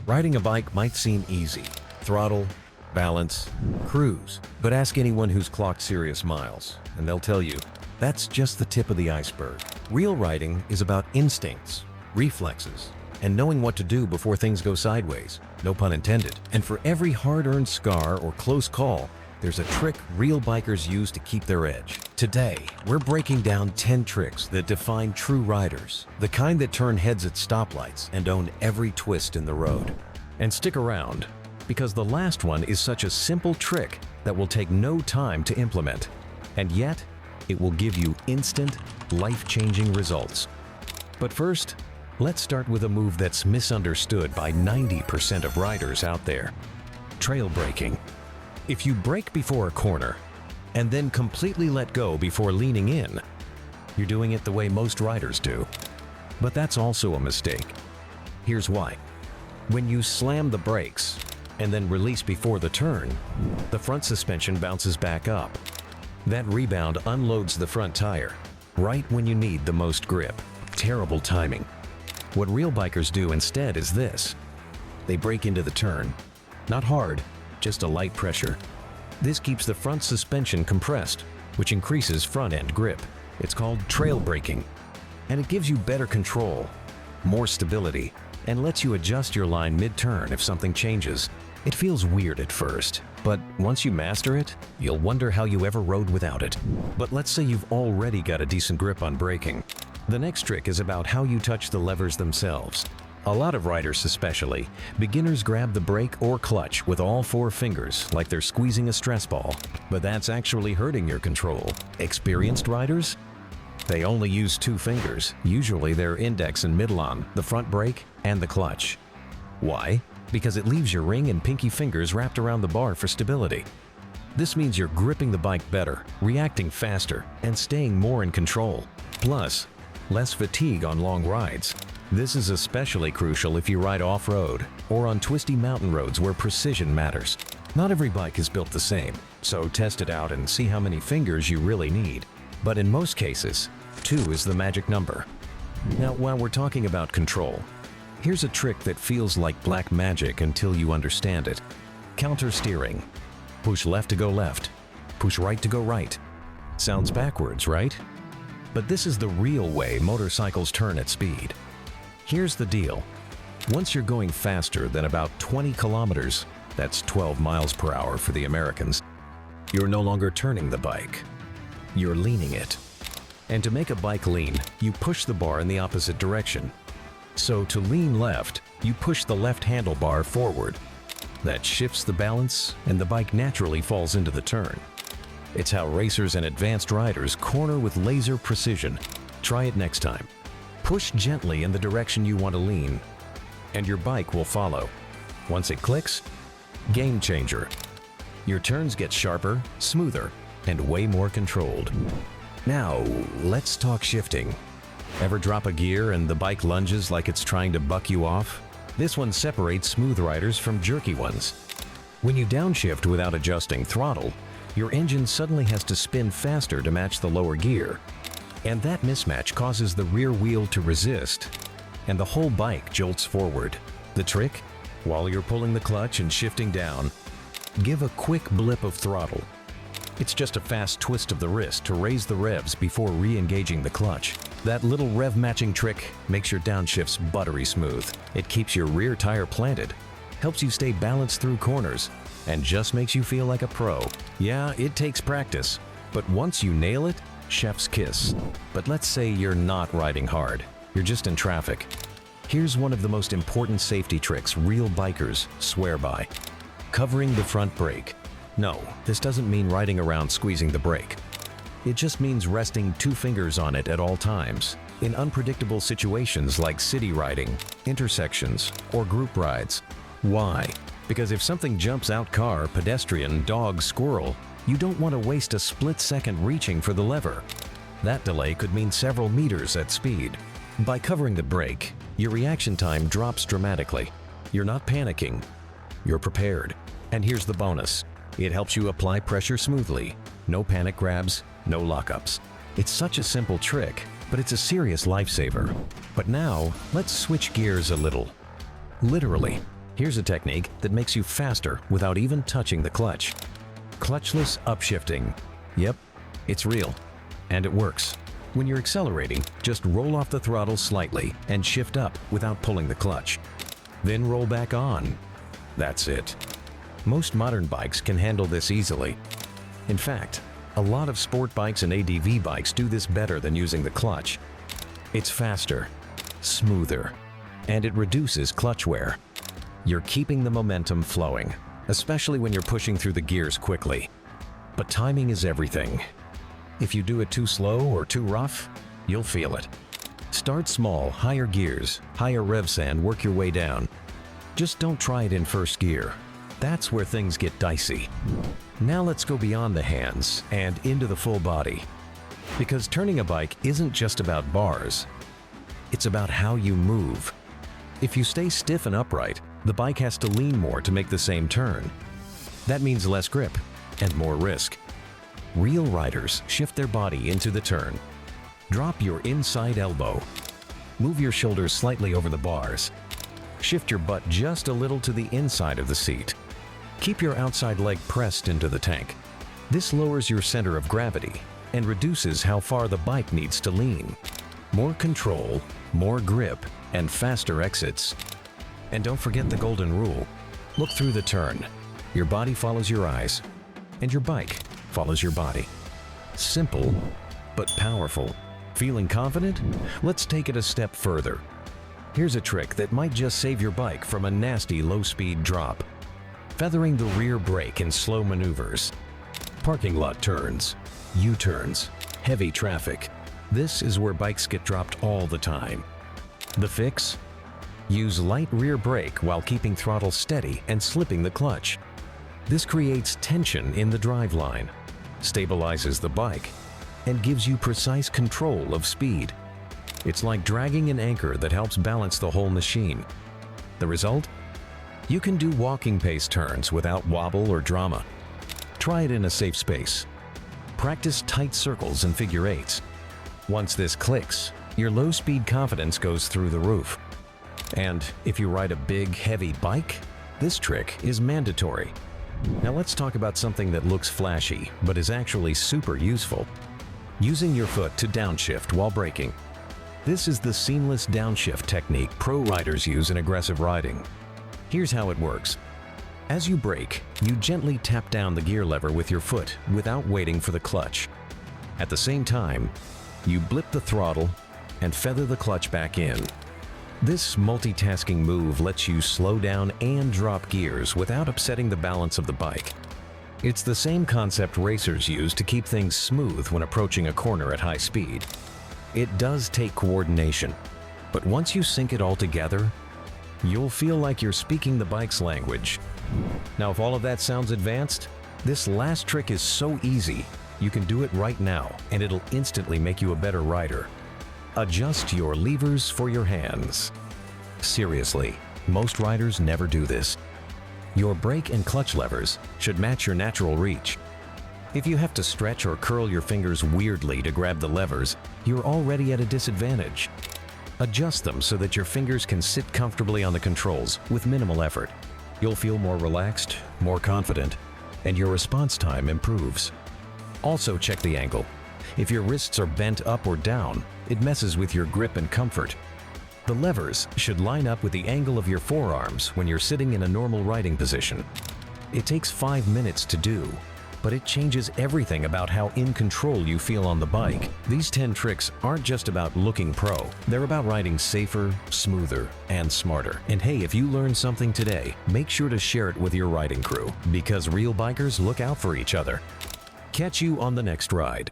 Riding a bike might seem easy. Throttle, balance, cruise. But ask anyone who's clocked serious miles, and they'll tell you, that's just the tip of the iceberg. Real riding is about instincts, reflexes, and knowing what to do before things go sideways. No pun intended. And for every hard-earned scar or close call, there's a trick real bikers use to keep their edge. Today, we're breaking down 10 tricks that define true riders, the kind that turn heads at stoplights and own every twist in the road. And stick around, because the last one is such a simple trick that will take no time to implement. And yet, it will give you instant, life-changing results. But first, let's start with a move that's misunderstood by 90% of riders out there: trail braking. If you brake before a corner and then completely let go before leaning in, you're doing it the way most riders do. But that's also a mistake. Here's why. When you slam the brakes and then release before the turn, the front suspension bounces back up. That rebound unloads the front tire right when you need the most grip. Terrible timing. What real bikers do instead is this. They brake into the turn. Not hard, just a light pressure. This keeps the front suspension compressed, which increases front-end grip. It's called trail braking, and it gives you better control, more stability, and lets you adjust your line mid-turn if something changes. It feels weird at first, but once you master it, you'll wonder how you ever rode without it. But let's say you've already got a decent grip on braking. The next trick is about how you touch the levers themselves. A lot of riders especially, beginners grab the brake or clutch with all 4 fingers like they're squeezing a stress ball, but that's actually hurting your control. Experienced riders? They only use 2 fingers, usually their index and middle on the front brake and the clutch. Why? Because it leaves your ring and pinky fingers wrapped around the bar for stability. This means you're gripping the bike better, reacting faster, and staying more in control. Plus, less fatigue on long rides. This is especially crucial if you ride off-road or on twisty mountain roads where precision matters. Not every bike is built the same, so test it out and see how many fingers you really need. But in most cases, 2 is the magic number. Now, while we're talking about control, here's a trick that feels like black magic until you understand it. Counter steering. Push left to go left. Push right to go right. Sounds backwards, right? But this is the real way motorcycles turn at speed. Here's the deal. Once you're going faster than about 20 kilometers, that's 12 miles per hour for the Americans, you're no longer turning the bike. You're leaning it. And to make a bike lean, you push the bar in the opposite direction. So to lean left, you push the left handlebar forward. That shifts the balance, and the bike naturally falls into the turn. It's how racers and advanced riders corner with laser precision. Try it next time. Push gently in the direction you want to lean, and your bike will follow. Once it clicks, game changer. Your turns get sharper, smoother, and way more controlled. Now, let's talk shifting. Ever drop a gear and the bike lunges like it's trying to buck you off? This one separates smooth riders from jerky ones. When you downshift without adjusting throttle, your engine suddenly has to spin faster to match the lower gear. And that mismatch causes the rear wheel to resist, and the whole bike jolts forward. The trick? While you're pulling the clutch and shifting down, give a quick blip of throttle. It's just a fast twist of the wrist to raise the revs before re-engaging the clutch. That little rev-matching trick makes your downshifts buttery smooth. It keeps your rear tire planted, helps you stay balanced through corners, and just makes you feel like a pro. Yeah, it takes practice, but once you nail it, chef's kiss. But let's say you're not riding hard, you're just in traffic. Here's one of the most important safety tricks real bikers swear by: covering the front brake. No, this doesn't mean riding around squeezing the brake. It just means resting 2 fingers on it at all times, in unpredictable situations like city riding, intersections, or group rides. Why? Because if something jumps out, car, pedestrian, dog, squirrel, you don't want to waste a split second reaching for the lever. That delay could mean several meters at speed. By covering the brake, your reaction time drops dramatically. You're not panicking. You're prepared. And here's the bonus. It helps you apply pressure smoothly. No panic grabs, no lockups. It's such a simple trick, but it's a serious lifesaver. But now, let's switch gears a little. Literally. Here's a technique that makes you faster without even touching the clutch. Clutchless upshifting. Yep, it's real. And it works. When you're accelerating, just roll off the throttle slightly and shift up without pulling the clutch. Then roll back on. That's it. Most modern bikes can handle this easily. In fact, a lot of sport bikes and ADV bikes do this better than using the clutch. It's faster, smoother, and it reduces clutch wear. You're keeping the momentum flowing, especially when you're pushing through the gears quickly. But timing is everything. If you do it too slow or too rough, you'll feel it. Start small, higher gears, higher revs, and work your way down. Just don't try it in first gear. That's where things get dicey. Now let's go beyond the hands and into the full body. Because turning a bike isn't just about bars. It's about how you move. If you stay stiff and upright, the bike has to lean more to make the same turn. That means less grip and more risk. Real riders shift their body into the turn. Drop your inside elbow. Move your shoulders slightly over the bars. Shift your butt just a little to the inside of the seat. Keep your outside leg pressed into the tank. This lowers your center of gravity and reduces how far the bike needs to lean. More control, more grip, and faster exits. And don't forget the golden rule. Look through the turn. Your body follows your eyes, and your bike follows your body. Simple, but powerful. Feeling confident? Let's take it a step further. Here's a trick that might just save your bike from a nasty low-speed drop. Feathering the rear brake in slow maneuvers. Parking lot turns, U-turns, heavy traffic. This is where bikes get dropped all the time. The fix? Use light rear brake while keeping throttle steady and slipping the clutch. This creates tension in the driveline, stabilizes the bike, and gives you precise control of speed. It's like dragging an anchor that helps balance the whole machine. The result? You can do walking pace turns without wobble or drama. Try it in a safe space. Practice tight circles and figure eights. Once this clicks, your low-speed confidence goes through the roof. And if you ride a big, heavy bike, this trick is mandatory. Now let's talk about something that looks flashy, but is actually super useful. Using your foot to downshift while braking. This is the seamless downshift technique pro riders use in aggressive riding. Here's how it works. As you brake, you gently tap down the gear lever with your foot without waiting for the clutch. At the same time, you blip the throttle and feather the clutch back in. This multitasking move lets you slow down and drop gears without upsetting the balance of the bike. It's the same concept racers use to keep things smooth when approaching a corner at high speed. It does take coordination, but once you sync it all together, you'll feel like you're speaking the bike's language. Now, if all of that sounds advanced, this last trick is so easy, you can do it right now, and it'll instantly make you a better rider. Adjust your levers for your hands. Seriously, most riders never do this. Your brake and clutch levers should match your natural reach. If you have to stretch or curl your fingers weirdly to grab the levers, you're already at a disadvantage. Adjust them so that your fingers can sit comfortably on the controls with minimal effort. You'll feel more relaxed, more confident, and your response time improves. Also check the angle. If your wrists are bent up or down, it messes with your grip and comfort. The levers should line up with the angle of your forearms when you're sitting in a normal riding position. It takes 5 minutes to do, but it changes everything about how in control you feel on the bike. These 10 tricks aren't just about looking pro. They're about riding safer, smoother, and smarter. And hey, if you learned something today, make sure to share it with your riding crew, because real bikers look out for each other. Catch you on the next ride.